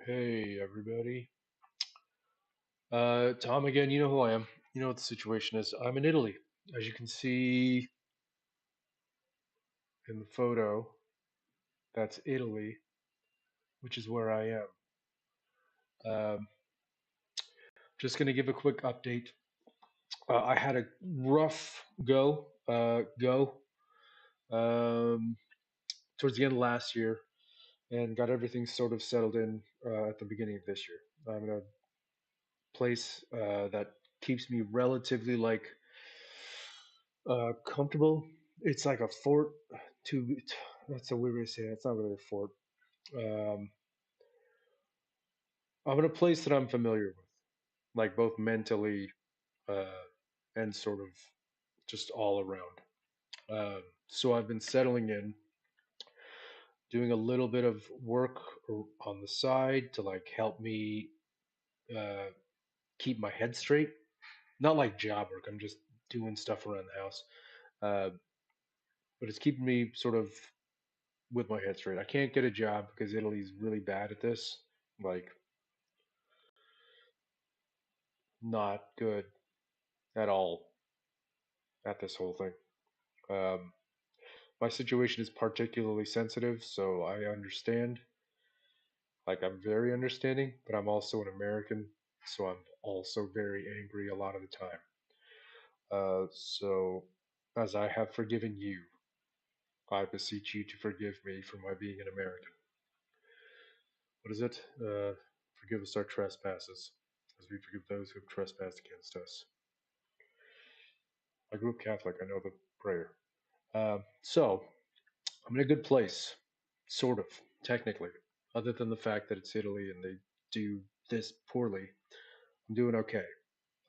Hey everybody. Tom again, you know who I am. You know what the situation is. I'm in Italy. As you can see in the photo, that's Italy, which is where I am. Um, just going to give a quick update. I had a rough go um, towards the end of last year and got everything sort of settled in at the beginning of this year. I'm in a place that keeps me relatively comfortable. It's like a fort. To That's a weird way to say it. It's not really a fort. Um, I'm in a place that I'm familiar with, like both mentally uh, and sort of just all around. So I've been settling in, doing a little bit of work on the side to like help me uh, keep my head straight. Not like job work. I'm just doing stuff around the house, uh, but it's keeping me sort of with my head straight. I can't get a job because Italy's really bad at this. Like, not good at all at this whole thing. Um, my situation is particularly sensitive, so I understand. Like, I'm very understanding, but I'm also an American, so I'm also very angry a lot of the time. So, as I have forgiven you, I beseech you to forgive me for my being an American. What is it? Forgive us our trespasses, as we forgive those who have trespassed against us. I grew up Catholic. I know the prayer. So I'm in a good place, sort of, technically, other than the fact that it's Italy and they do this poorly. I'm doing okay.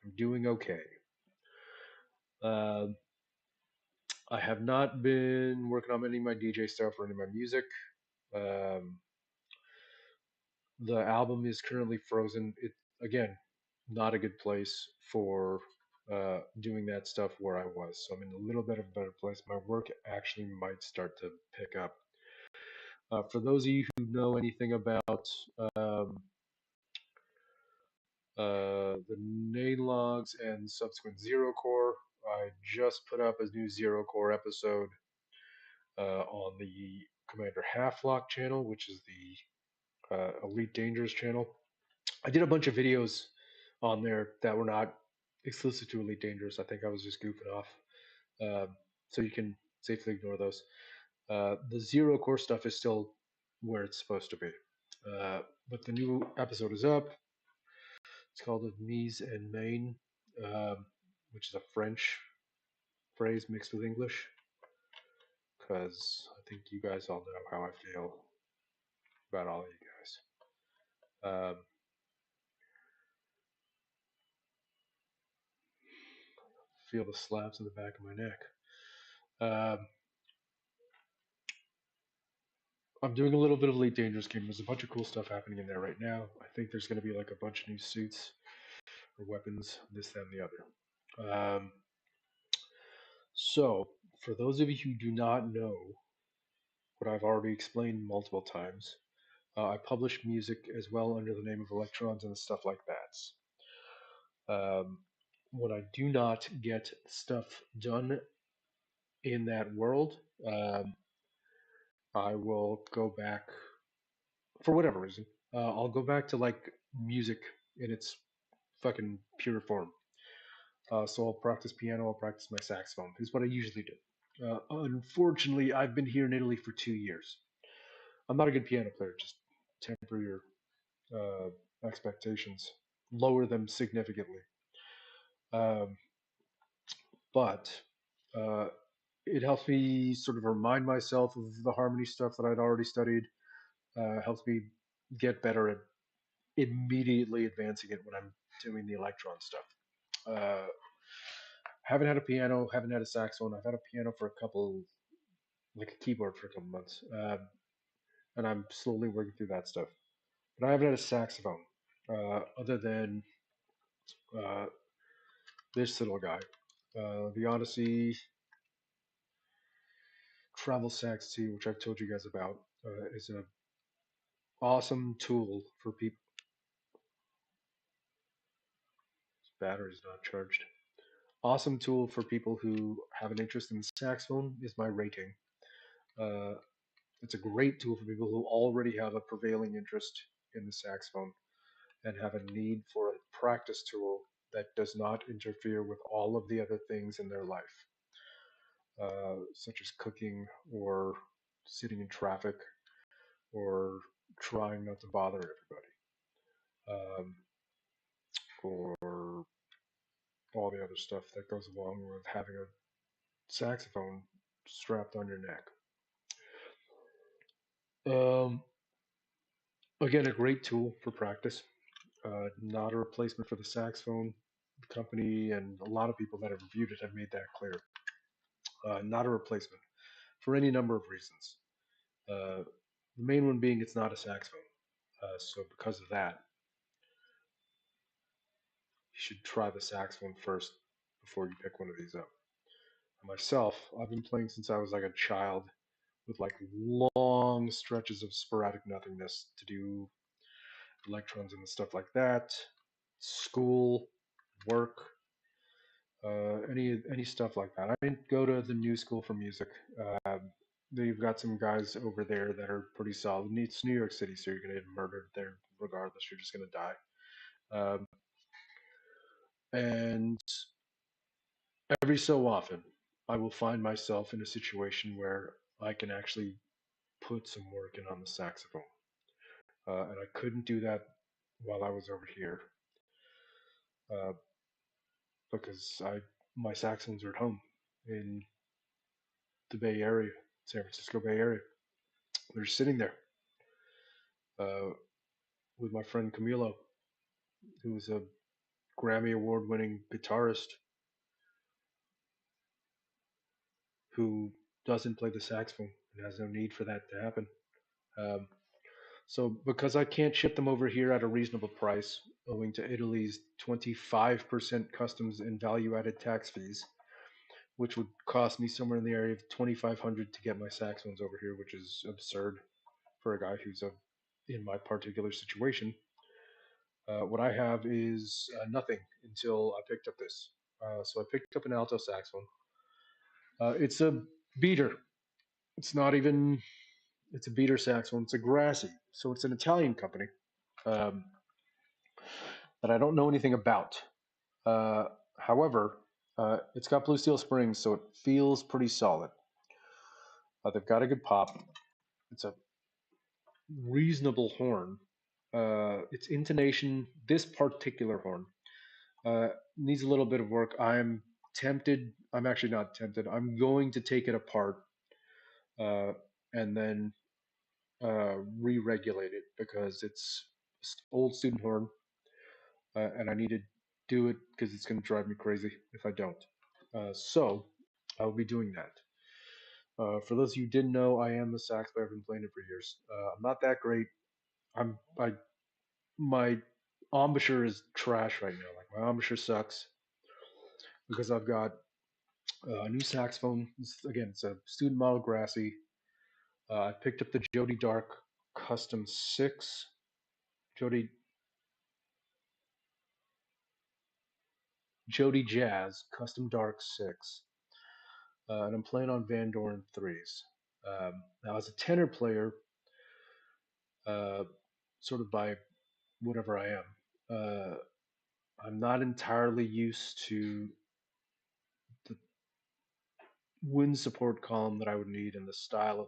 I'm doing okay. Uh, I have not been working on any of my DJ stuff or any of my music. Um, the album is currently frozen. It again, not a good place for doing that stuff where I was. So I'm in a little bit of a better place. My work actually might start to pick up. For those of you who know anything about um, the name logs and subsequent zero core, I just put up a new zero core episode on the Commander Halflock channel, which is the Elite Dangerous channel. I did a bunch of videos on there that were not exclusive to Elite Dangerous. I think I was just goofing off. So you can safely ignore those. The zero core stuff is still where it's supposed to be. But the new episode is up. It's called Mise en Main, which is a French phrase mixed with English. Because I think you guys all know how I feel about all of you guys. Feel the slaps in the back of my neck. Um, I'm doing a little bit of Elite Dangerous game. There's a bunch of cool stuff happening in there right now. I think there's going to be like a bunch of new suits or weapons, this, that, and the other. So, for those of you who do not know what I've already explained multiple times, I publish music as well under the name of Electrons and stuff like that. When I do not get stuff done in that world, I will go back for whatever reason. I'll go back to like music in its fucking pure form. So I'll practice piano, I'll practice my saxophone, is what I usually do. Unfortunately, I've been here in Italy for 2 years. I'm not a good piano player, just temper your uh, expectations, lower them significantly. Um, but uh, it helps me sort of remind myself of the harmony stuff that I'd already studied. Helps me get better at immediately advancing it when I'm doing the electron stuff. Uh, haven't had a piano, haven't had a saxophone. I've had a piano for a couple, like a keyboard for a couple months, and I'm slowly working through that stuff. But I haven't had a saxophone other than uh, this little guy, the Odesei Travel Sax 2, which I've told you guys about, is a awesome tool for people. Battery's not charged. Awesome tool for people who have an interest in saxophone is my rating. Uh, it's a great tool for people who already have a prevailing interest in the saxophone and have a need for a practice tool that does not interfere with all of the other things in their life, such as cooking or sitting in traffic or trying not to bother everybody, or all the other stuff that goes along with having a saxophone strapped on your neck. Um, Again, a great tool for practice, not a replacement for the saxophone. The company and a lot of people that have reviewed it have made that clear. Not a replacement for any number of reasons. Uh, the main one being it's not a saxophone. So because of that, you should try the saxophone first before you pick one of these up. Myself, I've been playing since I was like a child with like long stretches of sporadic nothingness to do electrons and stuff like that, school, work, any stuff like that. I didn't go to the new school for music. They've got some guys over there that are pretty solid. It's New York City, so you're gonna get murdered there regardless. You're just gonna die. And every so often, I will find myself in a situation where I can actually put some work in on the saxophone. And I couldn't do that while I was over here uh, because my saxophones are at home in the Bay Area, San Francisco Bay Area. They're sitting there uh, with my friend Camilo, who's a Grammy Award-winning guitarist who doesn't play the saxophone and has no need for that to happen. Um, so because I can't ship them over here at a reasonable price, owing to Italy's 25% customs and value-added tax fees, which would cost me somewhere in the area of 2,500 to get my saxophones over here, which is absurd for a guy who's in my particular situation. What I have is nothing until I picked up this. So I picked up an alto saxophone. It's a beater. It's not even. It's a beater saxophone. It's a Grassi. So it's an Italian company um, that I don't know anything about. Uh, However, it's got blue steel springs, so it feels pretty solid. They've got a good pop. It's a reasonable horn. Its intonation, this particular horn, needs a little bit of work. I'm tempted. I'm actually not tempted. I'm going to take it apart uh, and then re-regulate it because it's old student horn, and I need to do it because it's going to drive me crazy if I don't. So I'll be doing that. For those of you who didn't know, I am a sax player. I've been playing it for years. I'm not that great. I my embouchure is trash right now. Like my embouchure sucks because I've got a new saxophone. Again, it's a student model Grassi. I picked up the Jody Dark Custom 6. Jody Jody Jazz Custom Dark 6. And I'm playing on Vandoren 3s. Now, as a tenor player, uh, sort of by whatever I am, I'm not entirely used to the wind support column that I would need and the style of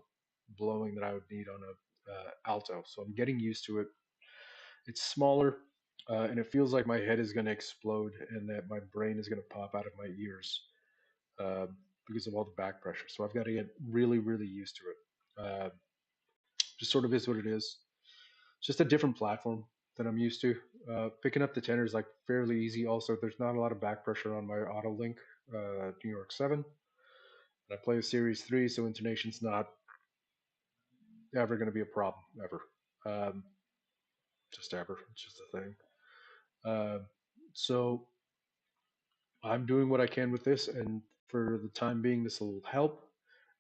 blowing that I would need on a alto. So I'm getting used to it. It's smaller, and it feels like my head is going to explode and that my brain is going to pop out of my ears uh, because of all the back pressure. So I've got to get really, really used to it. Just sort of is what it is. It's just a different platform than I'm used to. Picking up the tenor is like fairly easy. Also, there's not a lot of back pressure on my Auto Link New York 7. And I play a Series 3, so intonation's not ever going to be a problem, ever. Um, just ever. It's just a thing. Uh, so I'm doing what I can with this, and for the time being, this will help.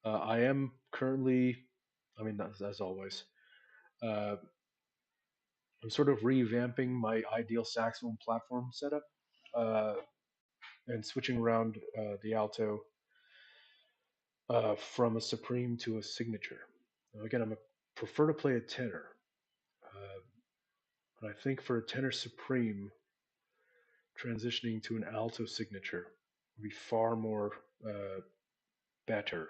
I am currently, I mean, as always, uh, I'm sort of revamping my ideal saxophone platform setup uh, and switching around the alto from a supreme to a signature. Now, again, prefer to play a tenor, uh, but I think for a tenor supreme, transitioning to an alto signature would be far more uh, better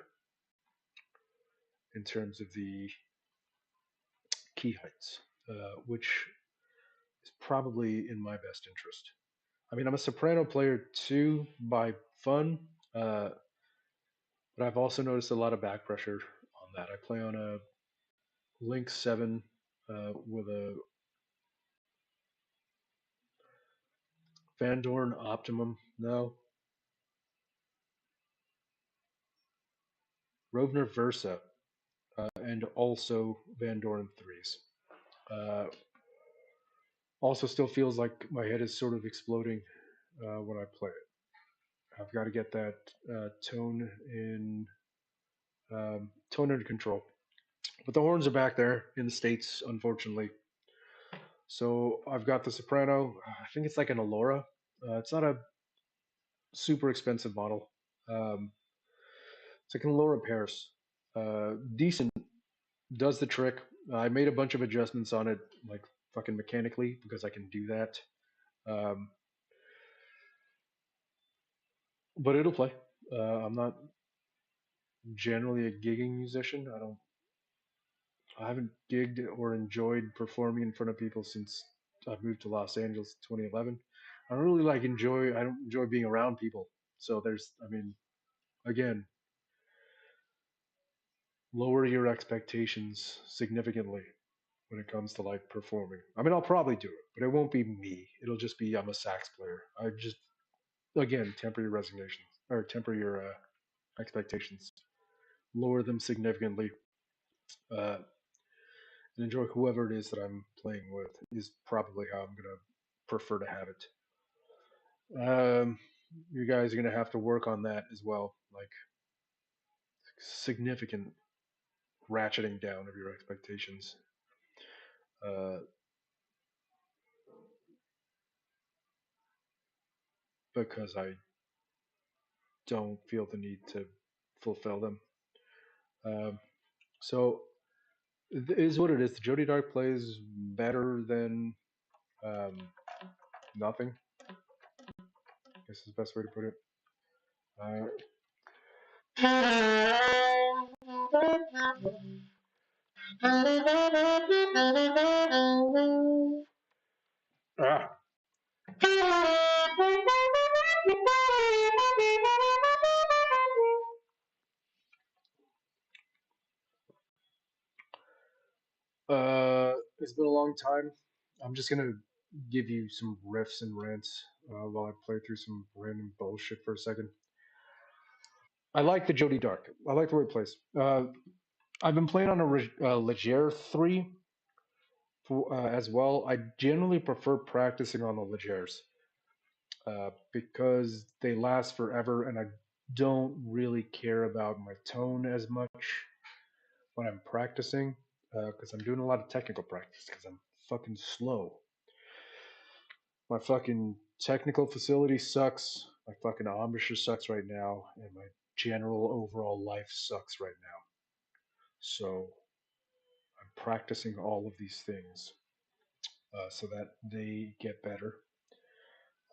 in terms of the key heights, which is probably in my best interest. I mean, I'm a soprano player too by fun, uh, but I've also noticed a lot of back pressure on that. I play on a Link 7 with a Vandoren Optimum, no, Rovner Versa, and also Vandoren 3s. Uh, also, still feels like my head is sort of exploding when I play it. I've got to get that tone under control. But the horns are back there in the States, unfortunately. So I've got the soprano. I think it's like an Allora. It's not a super expensive model. Um, it's like an Allura Paris. Decent, does the trick. I made a bunch of adjustments on it, like fucking mechanically, because I can do that. Um, but it'll play. I'm not generally a gigging musician. I haven't gigged or enjoyed performing in front of people since I've moved to Los Angeles in 2011. I don't enjoy being around people. So I mean, again, lower your expectations significantly when it comes to like performing. I mean, I'll probably do it, but it won't be me. It'll just be I'm a sax player. I just again temper your resignations or temper your expectations, lower them significantly, uh, and enjoy whoever it is that I'm playing with. Is probably how I'm gonna prefer to have it. You guys are gonna have to work on that as well, like significant ratcheting down of your expectations. Uh, because I don't feel the need to fulfill them. Um, so it is what it is. The Jody Dark plays better than um, nothing. I guess is the best way to put it. Uh, ah. It's been a long time. I'm just gonna give you some riffs and rants while I play through some random bullshit for a second. I like the Jody Dark. I like the way it plays. I've been playing on a Légère 3 as well. I generally prefer practicing on the Légères because they last forever and I don't really care about my tone as much when I'm practicing because I'm doing a lot of technical practice because I'm fucking slow. My fucking technical facility sucks. My fucking embouchure sucks right now, and my general overall life sucks right now. So I'm practicing all of these things so that they get better.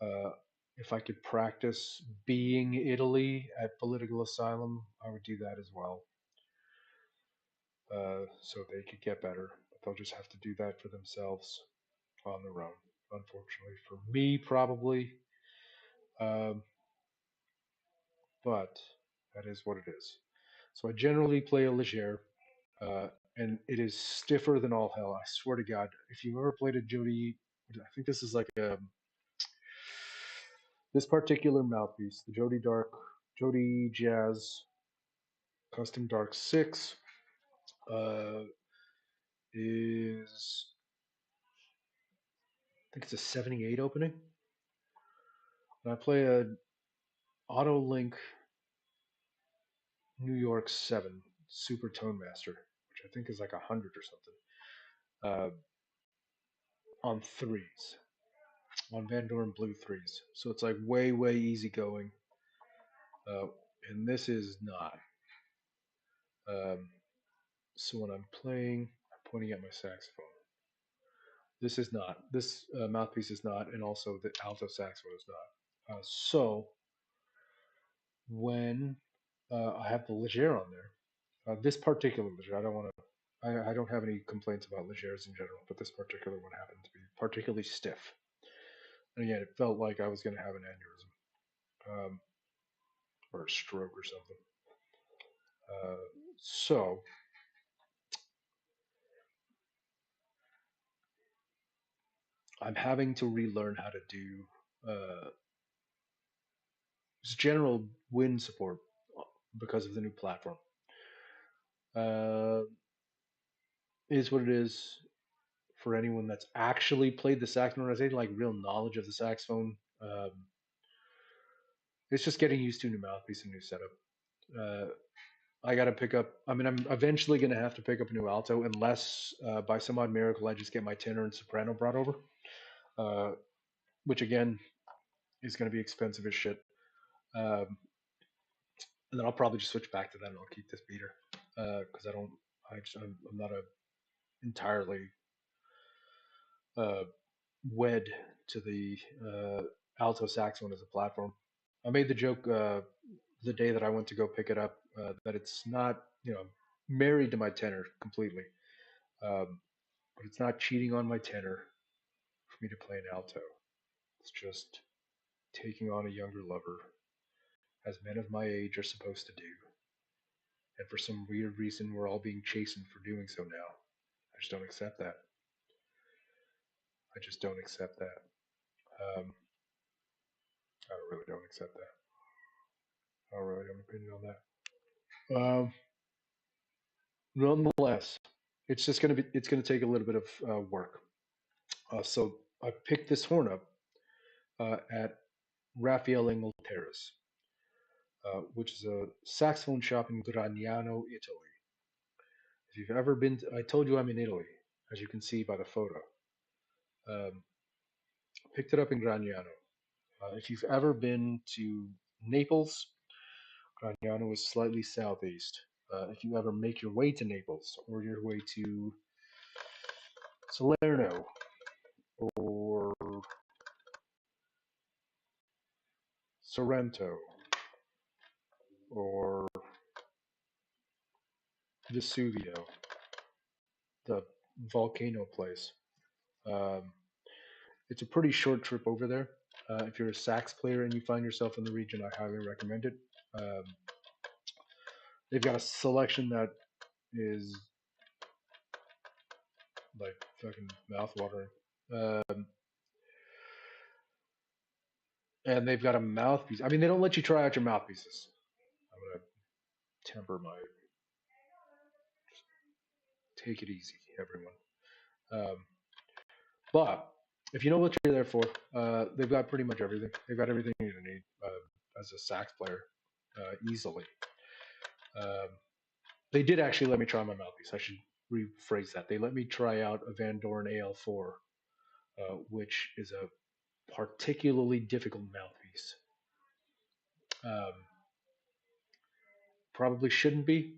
Uh, if I could practice being Italy at political asylum, I would do that as well. So they could get better. But they'll just have to do that for themselves on their own. Unfortunately, for me, probably. Um, but that is what it is. So I generally play a Legere, uh, and it is stiffer than all hell. I swear to God, if you've ever played a Jody, I think this is like a this particular mouthpiece, the Jody Dark, Jody Jazz Custom Dark 6, uh, is I think it's a 78 opening. And I play a Auto Link New York 7 Super Tone Master, which I think is like 100 or something. on threes, on Vandoren Blue threes. So it's like way, way easy going. Uh, and this is not. Um, so when I'm playing, I'm pointing at my saxophone. This is not. This mouthpiece is not, and also the alto saxophone is not. So when I have the Légère on there, this particular Légère, I don't want to. I don't have any complaints about Légères in general, but this particular one happened to be particularly stiff. And again, it felt like I was going to have an aneurysm or a stroke or something. So I'm having to relearn how to do just general wind support because of the new platform. Uh, is what it is for anyone that's actually played the saxophone, I say like real knowledge of the saxophone. It's just getting used to a new mouthpiece and new setup. Uh, I got to pick up. I mean, I'm eventually going to have to pick up a new alto, unless by some odd miracle I just get my tenor and soprano brought over, uh, which again is going to be expensive as shit. Um, and then I'll probably just switch back to that, and I'll keep this beater because I don't. I'm not a entirely uh, wed to the alto saxophone as a platform. I made the joke the day that I went to go pick it up that it's not, married to my tenor completely, but it's not cheating on my tenor for me to play an alto. It's just taking on a younger lover, as men of my age are supposed to do. And for some weird reason, we're all being chastened for doing so now. I just don't accept that. I just don't accept that. I really don't accept that. I don't really have an opinion on that. Nonetheless, it's gonna take a little bit of work. So I picked this horn up at Raffaele Inghilterra's, which is a saxophone shop in Gragnano, Italy. If you've ever been, I told you I'm in Italy, as you can see by the photo. Um, Picked it up in Gragnano. If you've ever been to Naples, Gragnano is slightly southeast. If you ever make your way to Naples or your way to Salerno or Sorrento or Vesuvio, the volcano place, um, it's a pretty short trip over there. If you're a sax player and you find yourself in the region, I highly recommend it. Um, they've got a selection that is like fucking mouthwatering. Um, and they've got a mouthpiece. I mean, they don't let you try out your mouthpieces. I'm gonna temper my. Take it easy, everyone. Um, but if you know what you're there for, they've got pretty much everything. They've got everything you need as a sax player easily. Um, they did actually let me try my mouthpiece. I should rephrase that. They let me try out a Vandoren AL4, which is a particularly difficult mouthpiece. Um, Probably shouldn't be,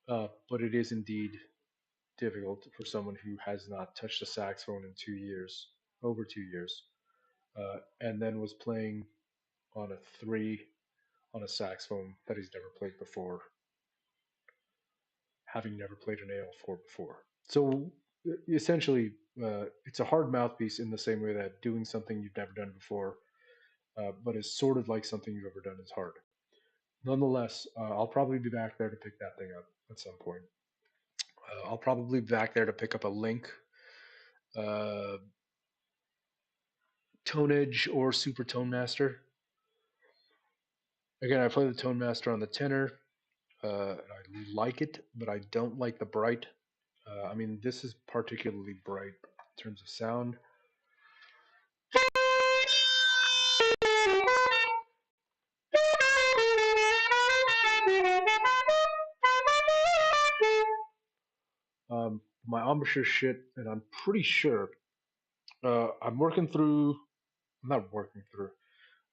but it is indeed difficult for someone who has not touched a saxophone in 2 years, over 2 years, and then was playing on a three on a saxophone that he's never played before, having never played an AL4 before. So essentially, it's a hard mouthpiece in the same way that doing something you've never done before, but is sort of like something you've ever done, is hard. Nonetheless, I'll probably be back there to pick that thing up at some point. I'll probably be back there to pick up a link, uh, Tone Edge or Super Tone Master. Again, I play the Tone Master on the tenor. I like it, but I don't like the bright. I mean, this is particularly bright in terms of sound. My embouchure shit, and I'm pretty sure I'm working through. I'm not working through.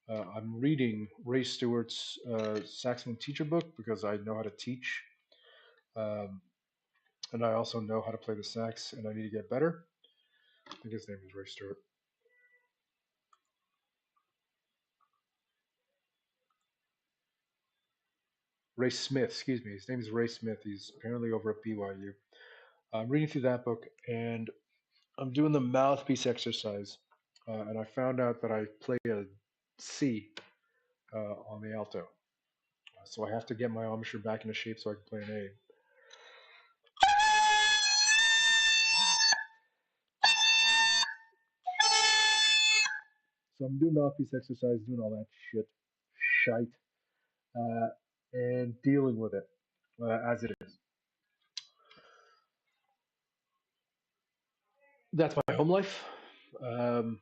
I'm reading Ray Stewart's saxophone teacher book because I know how to teach, um, and I also know how to play the sax, and I need to get better. I think his name is Ray Stewart. Ray Smith, excuse me. His name is Ray Smith. He's apparently over at BYU. I'm reading through that book, and I'm doing the mouthpiece exercise, and I found out that I play a C on the alto. So I have to get my embouchure back into shape so I can play an A. So I'm doing mouthpiece exercise, doing all that shite, uh, and dealing with it as it is. That's my home life. Um,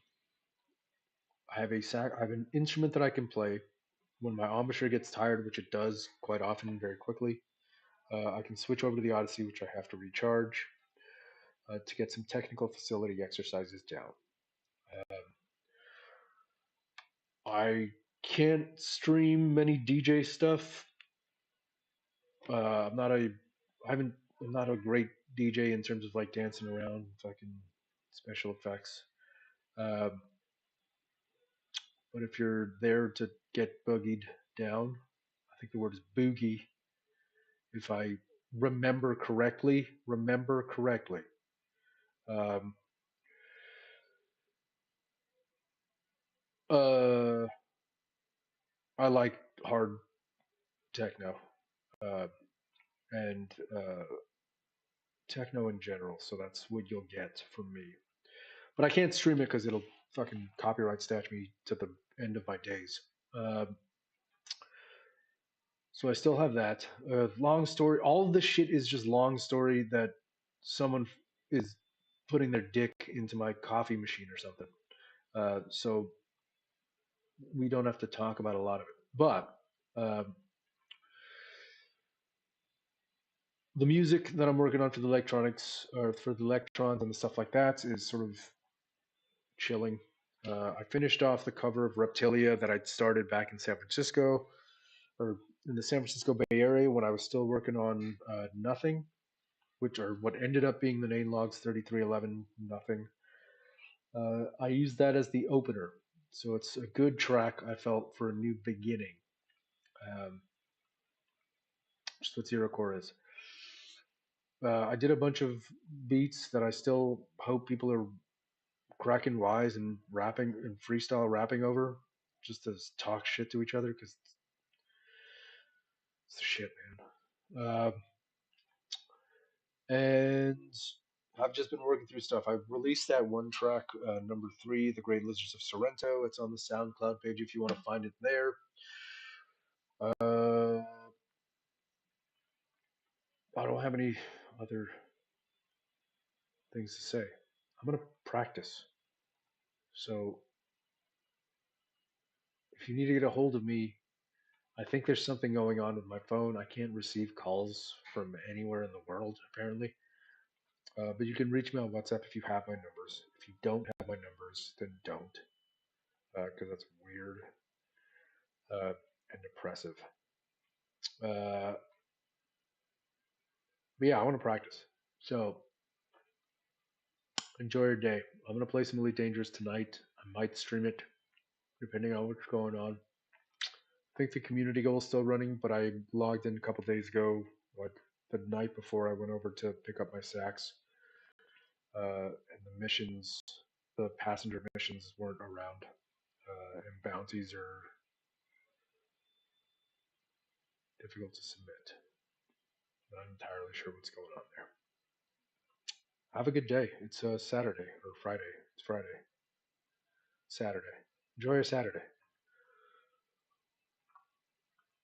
I have an instrument that I can play. When my embouchure gets tired, which it does quite often and very quickly, I can switch over to the Odesei, which I have to recharge to get some technical facility exercises down. Um, I can't stream many DJ stuff. I'm not a, I haven't, I'm not a great DJ in terms of like dancing around, fucking special effects. Um, but if you're there to get boogied down, I think the word is boogie. If I remember correctly. Um, uh, I like hard techno uh, and techno in general, so that's what you'll get from me. But I can't stream it because it'll fucking copyright statue me to the end of my days. Um, so I still have that. Long story. All of this shit is just long story that someone is putting their dick into my coffee machine or something. So we don't have to talk about a lot of it. But the music that I'm working on for the electronics or for the electrons and the stuff like that is sort of chilling. I finished off the cover of Reptilia that I'd started back in San Francisco or in the San Francisco Bay Area when I was still working on Nothing, which are what ended up being the Nane Logs 3311 Nothing. I used that as the opener. So it's a good track, I felt, for a new beginning. Um, just what Zero Core is. I did a bunch of beats that I still hope people are cracking wise and rapping and freestyle rapping over just to talk shit to each other because it's the shit, man. And I've just been working through stuff. I've released that one track, number 3, The Great Lizards of Sorrento. It's on the SoundCloud page if you want to find it there. I don't have any other things to say. I'm going to practice. So if you need to get a hold of me, I think there's something going on with my phone. I can't receive calls from anywhere in the world, apparently. But you can reach me on WhatsApp if you have my numbers. If you don't have my numbers, then don't, because that's weird and depressive. Uh, but yeah, I want to practice. So enjoy your day. I'm gonna play some Elite Dangerous tonight. I might stream it, depending on what's going on. I think the community goal is still running, but I logged in a couple days ago, like the night before I went over to pick up my sax. And the missions, the passenger missions weren't around, and bounties are difficult to submit. Not entirely sure what's going on there. Have a good day. It's Saturday or Friday. It's Friday. Saturday. Enjoy your Saturday.